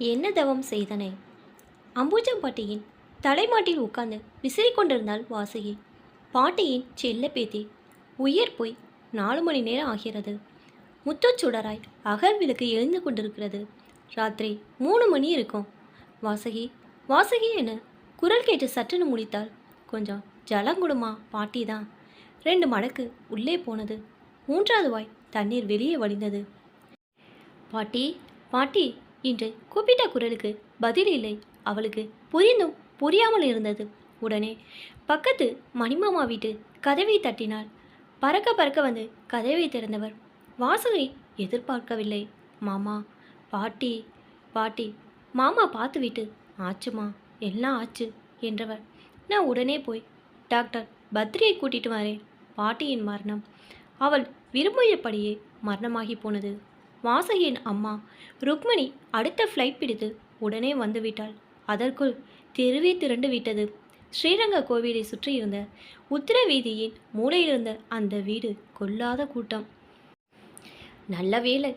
என்ன தவம் செய்தனை? அம்புஜம் பாட்டியின் தலைமாட்டில் உட்கார்ந்து விசிறிக் கொண்டிருந்தாள் வாசுகி. பாட்டியின் செல்ல பேத்தி. உயிர் போய் 4 மணி நேரம் ஆகிறது. முத்துச்சுடராய் அகல் விளக்கு எழுந்து கொண்டிருக்கிறது. ராத்திரி 3 மணி இருக்கும். வாசுகி வாசுகி என குரல் கேட்டு சற்றுன்னு முழித்தாள். கொஞ்சம் ஜலங்குடுமா பாட்டி தான். 2 மடக்கு உள்ளே போனது. 3வது வாய் தண்ணீர் வெளியே வடிந்தது. பாட்டி பாட்டி என்று கூப்பிட்ட குரலுக்கு பதில் இல்லை. அவளுக்கு புரிந்தும் புரியாமல் இருந்தது. உடனே பக்கத்து மணிமாமா வீட்டு கதவை தட்டினாள். பறக்க பறக்க வந்து கதவை திறந்தவர் வாசலை எதிர்பார்க்கவில்லை. மாமா பாட்டி பாட்டி மாமா பார்த்துவிட்டு ஆச்சுமா எல்லாம் ஆச்சு என்றவர். நான் உடனே போய் டாக்டர் பத்ரியை கூட்டிட்டு வரேன். பாட்டியின் மரணம் அவள் விரும்பியபடியே மரணமாகி போனது. வாசகியின் அம்மா ருக்மணி அடுத்த ஃப்ளைட் பிடித்து உடனே வந்துவிட்டாள். அதற்குள் தெருவே திரண்டு விட்டது. ஸ்ரீரங்க கோவிலை சுற்றியிருந்த உத்திர வீதியின் மூலையிலிருந்த அந்த வீடு கொல்லாத கூட்டம். நல்ல வேளை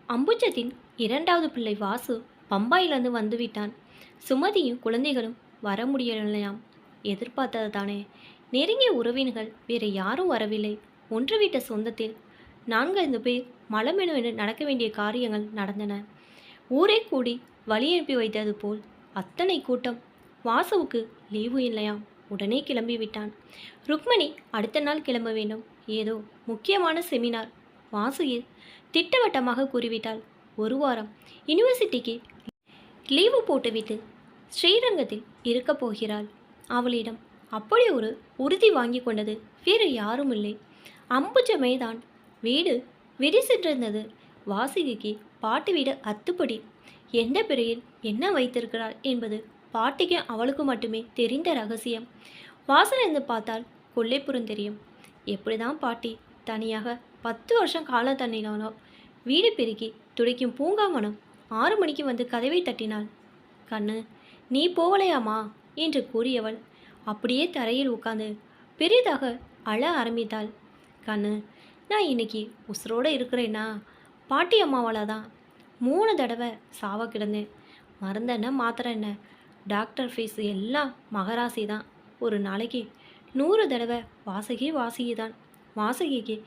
அம்புஜத்தின் 2வது பிள்ளை வாசு பம்பாயிலிருந்து வந்துவிட்டான். சுமதியும் குழந்தைகளும் வர முடியலையாம். எதிர்பார்த்தது தானே. நெருங்கிய உறவினர்கள் வேறு யாரும் வரவில்லை. ஒன்று விட்ட சொந்தத்தில் 4-5 பேர் மலமெனுவென நடக்க வேண்டிய காரியங்கள் நடந்தன. ஊரே கூடி வழி அனுப்பி வைத்தது போல் அத்தனை கூட்டம். வாசுவுக்கு லீவு இல்லையாம். உடனே கிளம்பிவிட்டான். ருக்மணி அடுத்த நாள் கிளம்ப வேண்டும். ஏதோ முக்கியமான செமினார். வாசுகி திட்டவட்டமாக கூறிவிட்டாள். 1 வாரம் யூனிவர்சிட்டிக்கு லீவு போட்டுவிட்டு ஸ்ரீரங்கத்தில் இருக்கப் போகிறாள். அவளிடம் அப்படி ஒரு உறுதி வாங்கி கொண்டது வேறு யாரும் இல்லை. அம்புஜமே தான். வீடு விரிசிட்டிருந்தது. வாசுகிக்கு பாட்டி வீடு அத்துப்படி. எந்த பிறையில் என்ன வைத்திருக்கிறாள் என்பது பாட்டிக்கு அவளுக்கு மட்டுமே தெரிந்த ரகசியம். வாசலிருந்து பார்த்தால் கொல்லைப்புறம் தெரியும். எப்படிதான் பாட்டி தனியாக 10 வருஷம் காலம் தண்ணினாலோ. வீடு பெருக்கி துடைக்கும் பூங்காவனம் 6 மணிக்கு வந்து கதவை தட்டினாள். கண்ணு நீ போகலையாமா என்று கூறியவள் அப்படியே தரையில் உட்கார்ந்து பெரிதாக அழ ஆரம்பித்தாள். கண்ணு நான் இன்னைக்கு உசுரோடு இருக்கிறேன்னா பாட்டி அம்மாவால் தான். 3 தடவை சாவ கிடந்தேன். மருந்தென்ன மாத்திரை என்ன டாக்டர் ஃபீஸ் எல்லாம் மகராசி தான். ஒரு நாளைக்கு 100 தடவை வாசகி வாசகி தான். வாசகிக்கு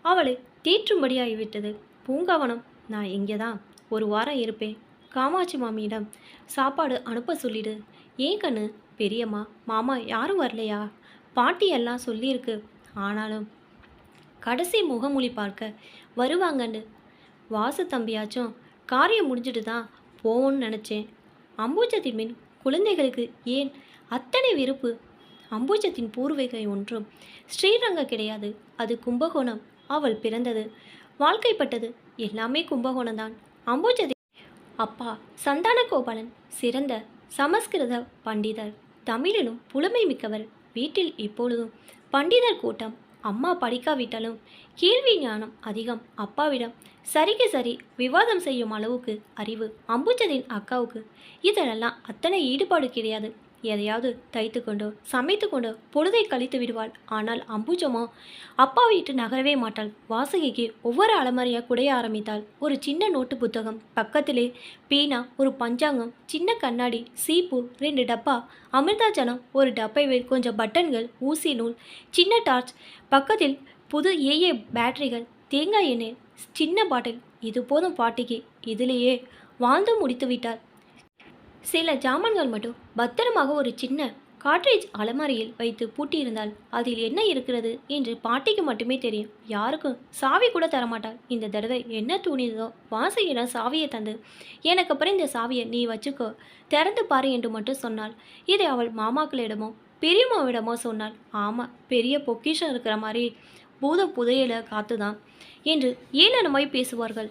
அவளை தீற்றும்படியாகிவிட்டது. பூங்காவனம் நான் இங்கே தான் 1 வாரம் இருப்பேன். காமாட்சி மாமியிடம் சாப்பாடு அனுப்ப சொல்லிடு. ஏன் கண்ணு பெரியம்மா மாமா யாரும் வரலையா? பாட்டி எல்லாம் சொல்லியிருக்கு. ஆனாலும் கடைசி முகமொழி பார்க்க வருவாங்கன்னு. வாசு தம்பியாச்சும் காரியம் முடிஞ்சிட்டு தான் போவோன்னு நினச்சேன். அம்புஜத்தின் மின் குழந்தைகளுக்கு ஏன் அத்தனை விருப்பு? அம்புஜத்தின் பூர்வீகை ஒன்றும் ஸ்ரீரங்க கிடையாது. அது கும்பகோணம். அவள் பிறந்தது வாழ்க்கைப்பட்டது எல்லாமே கும்பகோணம்தான். அம்புஜத்தின் அப்பா சந்தான கோபாலன் சிறந்த சமஸ்கிருத பண்டிதர். தமிழிலும் புலமை மிக்கவர். வீட்டில் இப்பொழுதும் பண்டிதர் கூட்டம். அம்மா படிக்காவிட்டாலும் கேள்வி ஞானம் அதிகம். அப்பாவிடம் சரிக்கு சரி விவாதம் செய்யும் அளவுக்கு அறிவு அம்புஜத்தின் அக்காவுக்கு. இதெல்லாம் அத்தனை ஈடுபாடு கிடையாது. எதையாவது தைத்து கொண்டோ சமைத்து கொண்டோ பொழுதை கழித்து விடுவாள். ஆனால் அம்புஜமோ அப்பா வீட்டு நகரவே மாட்டாள். வாசகிக்கு ஒவ்வொரு அலமாரியாக குடைய ஆரம்பித்தாள். ஒரு சின்ன நோட்டு புத்தகம், பக்கத்திலே பீனா, ஒரு பஞ்சாங்கம், சின்ன கண்ணாடி, சீப்பு, 2 டப்பா அமிர்தாஜனம், ஒரு டப்பைவில் கொஞ்சம் பட்டன்கள், ஊசி நூல், சின்ன டார்ச், பக்கத்தில் புது ஏஏ பேட்டரிகள், தேங்காய் எண்ணெய், சின்ன பாட்டில். இது போதும் பாட்டிக்கு. இதிலேயே வாழ்ந்து முடித்து விட்டாள். சில ஜாமான்கள் மட்டும் பத்திரமாக ஒரு சின்ன காட்ரேஜ் அலமாரியில் வைத்து பூட்டியிருந்தால் அதில் என்ன இருக்கிறது என்று பாட்டிக்கு மட்டுமே தெரியும். யாருக்கும் சாவி கூட தரமாட்டாள். இந்த தடவை என்ன தூணியதோ வாசகியிடம் சாவியை தந்து எனக்கு அப்புறம் இந்த சாவியை நீ வச்சுக்கோ, திறந்து பாரு என்று மட்டும் சொன்னாள். இதை அவள் மாமாக்களிடமோ பெரியம்மாவிடமோ சொன்னாள். ஆமாம், பெரிய பொக்கிஷம் இருக்கிற மாதிரி பூத புதையல காத்துதான் என்று ஏளனமாய் பேசுவார்கள்.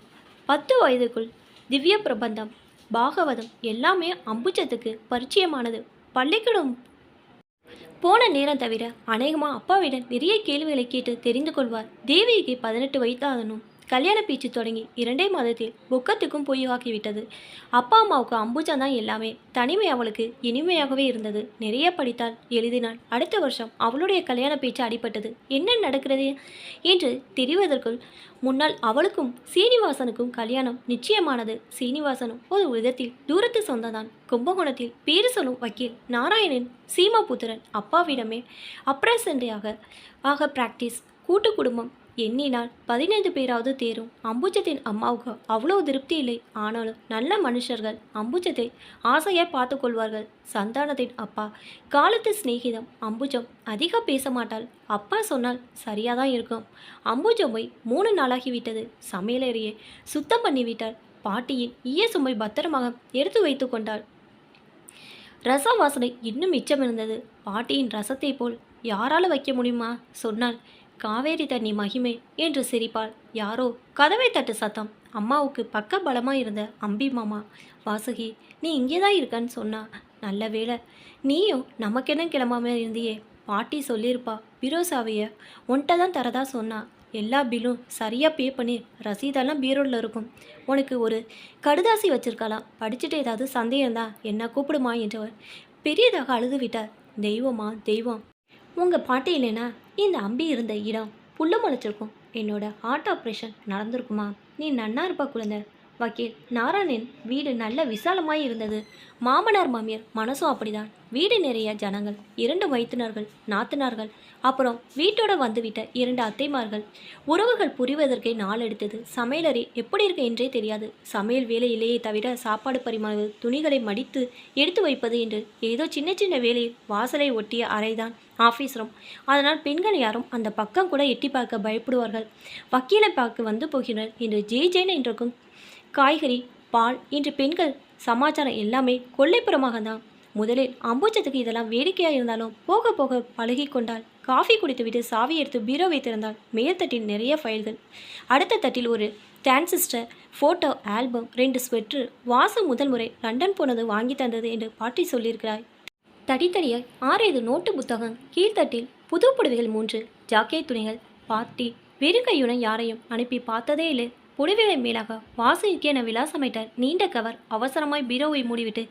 10 வயதுக்குள் திவ்ய பிரபந்தம் பாகவதம் எல்லாமே அம்புஜத்துக்கு பரிச்சயமானது. பள்ளிக்கூடம் போன நேரம் தவிர அநேகமாக அப்பாவிடம் நிறைய கேள்விகளை கேட்டு தெரிந்து கொள்வார். தேவிக்கு 18 வயதானும் கல்யாண பேச்சு தொடங்கி 2 மாதத்தில் புக்கத்துக்கும் பொய் ஆகிவிட்டது. அப்பா அம்மாவுக்கு அம்புஜா தான் எல்லாமே. தனிமை அவளுக்கு இனிமையாகவே இருந்தது. நிறைய படித்தாள், எழுதினாள். அடுத்த வருஷம் அவளுடைய கல்யாண பேச்சு அடிபட்டது. என்ன நடக்கிறது என்று தெரிவதற்குள் முன்னால் அவளுக்கும் சீனிவாசனுக்கும் கல்யாணம் நிச்சயமானது. சீனிவாசனும் ஒரு விதத்தில் தூரத்து சொந்ததான். கும்பகோணத்தில் பேரு சொல்லும் வக்கீல் நாராயணன் சீமாபுத்திரன். அப்பாவிடமே அப்ரசண்டையாக பிராக்டிஸ். கூட்டு குடும்பம். எண்ணினால் 15 பேராவது தேரும். அம்புஜத்தின் அம்மாவுக்கு அவ்வளோ திருப்தி இல்லை. ஆனாலும் நல்ல மனுஷர்கள். அம்புஜத்தை ஆசையாக பார்த்து கொள்வார்கள். சந்தானத்தின் அப்பா காலத்து சிநேகிதம். அம்புஜம் அதிகம் பேச மாட்டாள். அப்பா சொன்னால் சரியாக தான் இருக்கும். அம்புஜம் போய் 3 நாளாகிவிட்டது. சமையலறையை சுத்தம் பண்ணிவிட்டாள். பாட்டியின் ஈய சுமை பத்திரமாக எடுத்து வைத்து கொண்டாள். ரச வாசனை இன்னும் மிச்சம் இருந்தது. பாட்டியின் ரசத்தை போல் யாரால வைக்க முடியுமா? சொன்னால் காவேரி தண்ணி மகிமை என்று சிரிப்பாள். யாரோ கதவை தட்டு சத்தம். அம்மாவுக்கு பக்க பலமாக இருந்த அம்பி மாமா. வாசுகி, நீ இங்கே தான் இருக்கன்னு சொன்னா. நல்ல வேளை நீயும் நமக்கென்ன கிளம்பாம இருந்தியே. பாட்டி சொல்லியிருப்பா பிரோசாவைய உன்கிட்ட தான் தரதா சொன்னா. எல்லா பில்லும் சரியாக பே பண்ணி ரசீதெல்லாம் பீரோவில் இருக்கும். உனக்கு ஒரு கடுதாசி வச்சிருக்கலாம். படிச்சுட்டு ஏதாவது சந்தேகம் தான் என்ன கூப்பிடுமா என்றவர் பெரியதாக அழுது விட்டார். தெய்வமா தெய்வம், உங்கள் பாட்டி இல்லைன்னா இந்த அம்பி இருந்த இடம் புல்லு முளைச்சிருக்கும். என்னோட ஹார்ட் ஆப்ரேஷன் நடந்திருக்குமா? நீ நன்னா இருப்பா குழந்தை. வக்கீல் நாராயணன் வீடு நல்ல விசாலமாய் இருந்தது. மாமனார் மாமியார் மனசும் அப்படிதான். வீடு நிறைய ஜனங்கள், 2 மைத்துனர்கள், நாத்தனார்கள், அப்புறம் வீட்டோட வந்துவிட்ட 2 அத்தைமார்கள். உறவுகள் புரிவதற்கே நாள் எடுத்தது. சமையலறை எப்படி இருக்க என்றே தெரியாது. சமையல் வேலை இல்லையே தவிர சாப்பாடு பரிமாறுவது, துணிகளை மடித்து எடுத்து வைப்பது என்று ஏதோ சின்ன சின்ன வேலையில் வாசலை ஒட்டிய அறைதான் ஆஃபீஸ் ரூம். அதனால் பெண்கள் யாரும் அந்த பக்கம் கூட எட்டி பார்க்க பயப்படுவார்கள். வக்கீலை பார்க்க வந்து போகிறார் என்று ஜெயின் என்றுக்கும் காய்கறி, பால் இன்று பெண்கள் சமாச்சாரம் எல்லாமே கொல்லைப்புறமாக தான். முதலில் அம்புஜத்துக்கு இதெல்லாம் வேடிக்கையாக இருந்தாலும் போக போக பழகி கொண்டாள். காஃபி குடித்துவிட்டு சாவி எடுத்து பீரோ வைத்திருந்தாள். மேல் தட்டில் நிறைய ஃபைல்கள். அடுத்த தட்டில் ஒரு transistor, photo album, 2 sweater. Vasu முதல் முறை லண்டன் போனது வாங்கி தந்தது என்று பாட்டி சொல்லியிருக்கிறாய். தடித்தடியாய் 6 நோட்டு புத்தகம். கீழ்த்தட்டில் புது புடவைகள் 3, ஜாக்கெட் துணிகள். பாட்டி வெறுங்கையுடன் யாரையும் அனுப்பி பார்த்ததே இல்லை. புடவைகளை மேலாக வாசுக்கு என விலாசமைட்டார். நீண்ட கவர். அவசரமாய் பீரோவை மூடிவிட்டு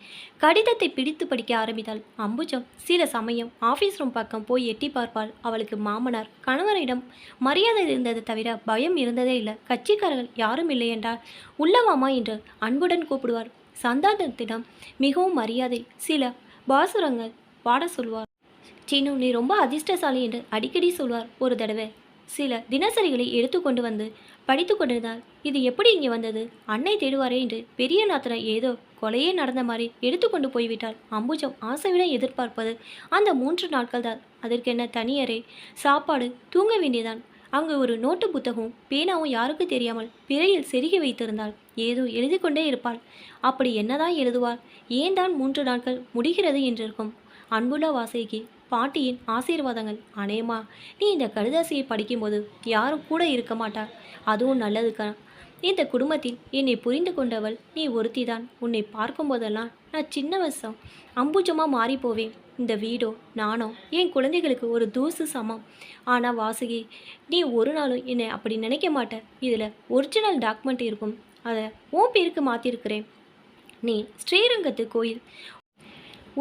கடிதத்தை பிடித்து படிக்க ஆரம்பித்தாள். அம்புஜம் சில சமயம் ஆஃபீஸ் ரூம் பக்கம் போய் எட்டி பார்ப்பாள். அவளுக்கு மாமனார் கணவரிடம் மரியாதை இருந்தது தவிர பயம் இருந்ததே இல்லை. கட்சிக்காரர்கள் யாரும் இல்லை என்றால் உள்ளவாமா என்று அன்புடன் கூப்பிடுவார். சந்தானத்திடம் மிகவும் மரியாதை. சில பாசுரங்கள் பாட சொல்வார். சீனு, நீ ரொம்ப அதிர்ஷ்டசாலி என்று அடிக்கடி சொல்வார். ஒரு தடவை சில தினசரிகளை எடுத்து கொண்டு வந்து படித்து கொண்டிருந்தார். இது எப்படி இங்கே வந்தது? அன்னை தேடுவாரே என்று பெரிய நாத்தனை ஏதோ கொலையே நடந்த மாதிரி எடுத்து கொண்டு போய்விட்டாள். அம்புஜம் ஆசையுடன் எதிர்பார்ப்பது அந்த 3 நாட்கள் தான். அதற்கென்ன தனியறை, சாப்பாடு, தூங்க வேண்டியதான். அங்கு ஒரு நோட்டு புத்தகமும் பேனாவும் யாருக்கு தெரியாமல் பிறையில் செருகி வைத்திருந்தாள். ஏதோ எழுதி கொண்டே இருப்பாள். அப்படி என்னதான் எழுதுவாள்? ஏன் தான் 3 நாட்கள் முடிகிறது என்றிருக்கும். அன்புள்ள வாசைக்கு பாட்டியின் ஆசீர்வாதங்கள். அனேமா, நீ இந்த கடுதாசியை படிக்கும்போது யாரும் கூட இருக்க மாட்டாள். அதுவும் நல்லதுக்கா. இந்த குடும்பத்தில் என்னை புரிந்து கொண்டவள் நீ ஒருத்திதான். உன்னை பார்க்கும்போதெல்லாம் நான் சின்ன வயசம் அம்புஜமாக மாறி போவேன். இந்த வீடோ நானோ என் குழந்தைகளுக்கு ஒரு தூசு சமம். ஆனால் வாசுகி, நீ ஒரு நாளும் என்னை அப்படி நினைக்க மாட்டேன். இதில் ஒரிஜினல் டாக்குமெண்ட் இருக்கும். அதை உன் பேருக்கு மாற்றிருக்கிறேன். நீ ஸ்ரீரங்கத்து கோயில்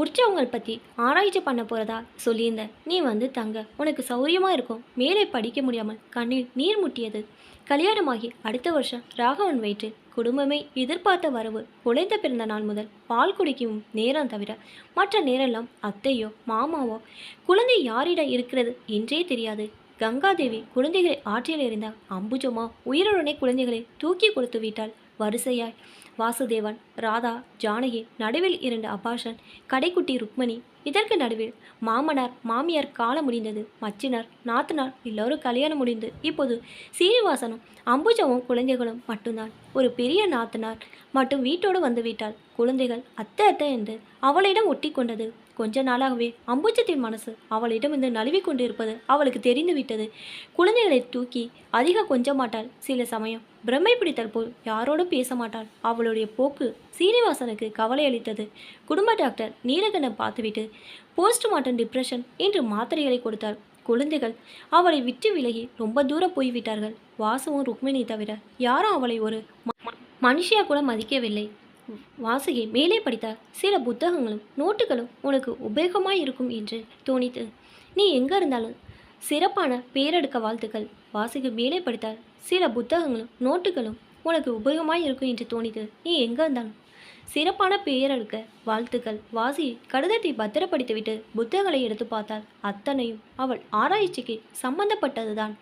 உற்சவங்கள் பற்றி ஆராய்ச்சி பண்ண போகிறதா சொல்லியிருந்த. நீ வந்து தங்க, உனக்கு சௌரியமாக இருக்கும். மேலே படிக்க முடியாமல் கண்ணில் நீர் முட்டியது. கல்யாணமாகி அடுத்த வருஷம் ராகவன் வயிற்றில் குடும்பமே எதிர்பார்த்த வரவு. குழந்தை பிறந்த நாள் முதல் பால் குடிக்கும் நேரம் தவிர மற்ற நேரெல்லாம் அத்தையோ மாமாவோ குழந்தை யாரிடம் இருக்கிறது என்றே தெரியாது. கங்காதேவி குழந்தைகளை ஆற்றில் எறிந்தால் அம்புஜமா உயிருடனே குழந்தைகளை தூக்கி கொடுத்து விட்டாள். வரிசையாய் வாசுதேவன், ராதா, ஜானகி, நடுவில் 2 அபாஷன், கடைக்குட்டி ருக்மணி. இதற்கு நடுவில் மாமனார் மாமியார் காலம் முடிந்தது. மச்சினார் நாத்தனார் எல்லோரும் கல்யாணம் முடிந்து இப்போது சீனிவாசனும் அம்புஜமும் குழந்தைகளும் மட்டும்தான். ஒரு பெரிய நாத்தனார் மட்டும் வீட்டோடு வந்து விட்டாள். குழந்தைகள் அத்தை அத்தை என்று அவளிடம் ஒட்டி கொண்டது. கொஞ்ச நாளாகவே அம்புஜத்தின் மனசு அவளிடமிருந்து நழுவி கொண்டு இருப்பது அவளுக்கு தெரிந்துவிட்டது. குழந்தைகளை தூக்கி அதிக கொஞ்ச மாட்டாள். சில சமயம் பிரம்மை பிடித்தல் போல் யாரோடும் பேச மாட்டாள். அவளுடைய போக்கு சீனிவாசனுக்கு கவலை அளித்தது. குடும்ப டாக்டர் நீலகண்டன் பார்த்துவிட்டு போஸ்ட்மார்ட்டம் டிப்ரெஷன் என்று மாத்திரைகளை கொடுத்தார். குழந்தைகள் அவளை விட்டு விலகி ரொம்ப தூரம் போய்விட்டார்கள். வாசுவும் ருக்மிணி தவிர யாரும் அவளை ஒரு மனுஷியா கூட மதிக்கவில்லை. வாசுகி மேலே படித்த சில புத்தகங்களும் நோட்டுகளும் உனக்கு உபயோகமாய் இருக்கும் என்று தோணித்து. நீ எங்கே இருந்தாலும் சிறப்பான பேரெடுக்க வாழ்த்துக்கள். வாசுகி மேலே படித்தால் சில புத்தகங்களும் நோட்டுகளும் உனக்கு உபயோகமாய் இருக்கும் என்று தோணித்து. நீ எங்கே இருந்தாலும் சிறப்பான பெயரெடுக்க வாழ்த்துக்கள். வாசி கடிதத்தை பத்திரப்படுத்திவிட்டு புத்தகங்களை எடுத்து பார்த்தால் அத்தனையும் அவள் ஆராய்ச்சிக்கு சம்பந்தப்பட்டதுதான்.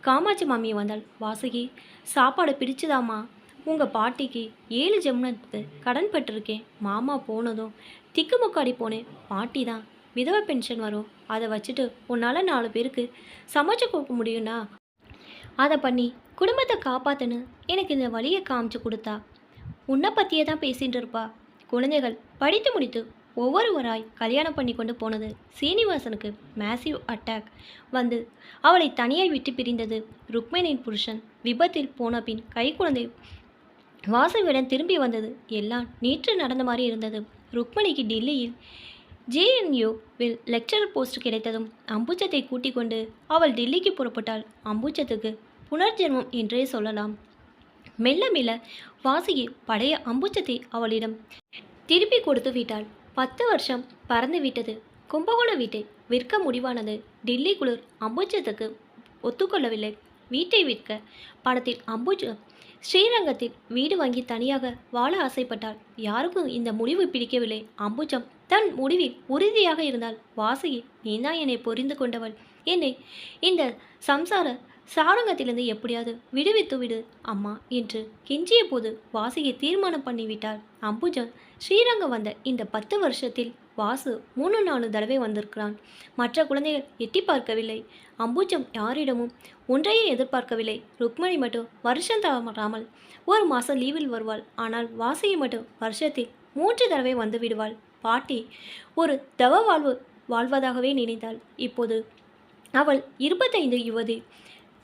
காமாட்சி மாமியை வந்தாள். வாசுகி, சாப்பாடு பிடிச்சுதாம்மா? உங்கள் பாட்டிக்கு 7 ஜென்மத்துக்கு கடன் பட்டிருக்கேன். மாமா போனதும் திக்குமுக்காடி போனேன். பாட்டி தான் விதவை பென்ஷன் வரும், அதை வச்சுட்டு உன்னால் 4 பேருக்கு சமைச்சு கொடுக்க முடியும்னா அதை பண்ணி குடும்பத்தை காப்பாற்றுன்னு எனக்கு இந்த வழியை காமிச்சு கொடுத்தா. உன்னை பற்றியே தான் பேசிகிட்டு இருப்பா. குழந்தைகள் படித்து முடித்து ஒவ்வொருவராய் கல்யாணம் பண்ணி கொண்டு போனது. சீனிவாசனுக்கு மேசிவ் அட்டாக் வந்து அவளை தனியாய் விட்டு பிரிந்தது. ருக்மிணியின் புருஷன் விபத்தில் போன பின் கைக்குழந்தை வாசுவிடம் திரும்பி வந்தது. எல்லாம் நேற்று நடந்த மாதிரி இருந்தது. ருக்மிணிக்கு டெல்லியில் JNUவில் லெக்சரர் போஸ்ட் கிடைத்ததும் அம்புஜத்தை கூட்டிக் கொண்டு அவள் டெல்லிக்கு புறப்பட்டாள். அம்புஜத்துக்கு புனர்ஜென்மம் என்றே சொல்லலாம். மெல்ல மெல்ல வாசுகி பழைய அம்புஜத்தை அவளிடம் திருப்பி கொடுத்து விட்டாள். 10 வருஷம் பறந்து விட்டது. கும்பகோணம் வீட்டை விற்க முடிவானது. டெல்லி குளிர் அம்புஜத்துக்கு ஒத்துக்கொள்ளவில்லை. வீட்டை விற்க பணத்தில் அம்புஜம் ஸ்ரீரங்கத்தில் வீடு வாங்கி தனியாக வாழ ஆசைப்பட்டாள். யாருக்கும் இந்த முடிவு பிடிக்கவில்லை. அம்புஜம் தன் முடிவில் உறுதியாக இருந்தால், வாசுகி, நீதான் என்னை புரிந்து கொண்டவள். என்னை இந்த சம்சார சாரங்கத்திலிருந்து எப்படியாவது விடுவித்து விடு அம்மா என்று கெஞ்சிய போது வாசுகி தீர்மானம் பண்ணிவிட்டாள். அம்புஜம் ஸ்ரீரங்கம் வந்த இந்த 10 வருஷத்தில் வாசு 3-4 தடவை வந்திருக்கிறான். மற்ற குழந்தைகள் எட்டி பார்க்கவில்லை. அம்புஜம் யாரிடமும் ஒன்றையே எதிர்பார்க்கவில்லை. ருக்மிணி மட்டும் வருஷம் தவறாமல் 1 மாதம் லீவில் வருவாள். ஆனால் வாசுகி மட்டும் வருஷத்தில் 3 தடவை வந்து விடுவாள். பாட்டி ஒரு தவ வாழ்வதாகவே நினைத்தாள். இப்போது அவள் 25 யுவதி.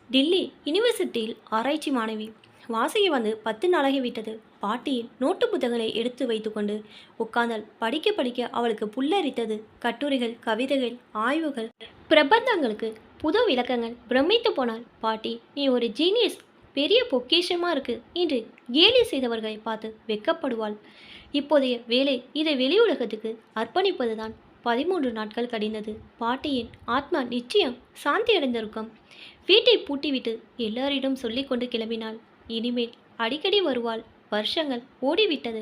டெல்லி யூனிவர்சிட்டியில் ஆராய்ச்சி மாணவி. வாசுகி வந்து 10 நாளாகிவிட்டது. பாட்டியின் நோட்டு புத்தகங்களை எடுத்து வைத்துக்கொண்டு உட்கார்ந்தால் படிக்க படிக்க அவளுக்கு புல்லரித்தது. கட்டுரைகள், கவிதைகள், ஆய்வுகள், பிரபந்தங்களுக்கு புது விளக்கங்கள். பிரமித்து போனாள். பாட்டி, நீ ஒரு ஜீனியஸ், பெரிய பொக்கிஷமாக இருக்கு என்று கேலி செய்தவர்களை பார்த்து வெட்கப்படுவாள். இப்போதைய வேலை இதை வெளியுலகத்துக்கு அர்ப்பணிப்பதுதான். 13 நாட்கள் கடிந்தது. பாட்டியின் ஆத்மா நிச்சயம் சாந்தி அடைந்திருக்கும். வீட்டை பூட்டிவிட்டு எல்லாரிடம் சொல்லிக்கொண்டு கிளம்பினாள். இனிமேல் அடிக்கடி வருவாள். வருஷங்கள் ஓடிவிட்டது.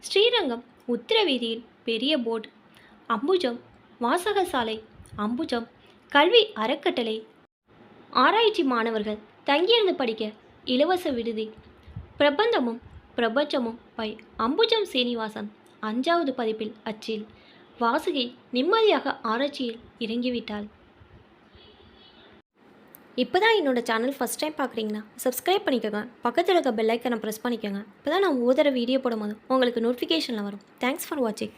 ஸ்ரீரங்கம் உத்திரவீதியில் பெரிய போர்டு. அம்புஜம் வாசகசாலை, அம்புஜம் கல்வி அறக்கட்டளை, ஆராய்ச்சி மாணவர்கள் தங்கியிருந்து படிக்க இலவச விடுதி. பிரபந்தமும் பிரபஞ்சமும் பை அம்புஜம் சீனிவாசன் 5வது பதிப்பில் அச்சில். வாசுகி நிம்மதியாக ஆராய்ச்சியில் இறங்கிவிட்டாள். இப்போ தான் என்னோட சேனல் ஃபஸ்ட் டைம் பார்க்குறீங்கன்னா சப்ஸ்கிரைப் பண்ணிக்கோங்க. பக்கத்தில் இருக்க பெல் ஐக்கனை ப்ரெஸ் பண்ணிக்கோங்க. இப்போ தான் நான் ஓதுற வீடியோ போடும்போது உங்களுக்கு நோட்டிஃபிகேஷனில் வரும். தேங்க்ஸ் ஃபார் வாட்சிங்.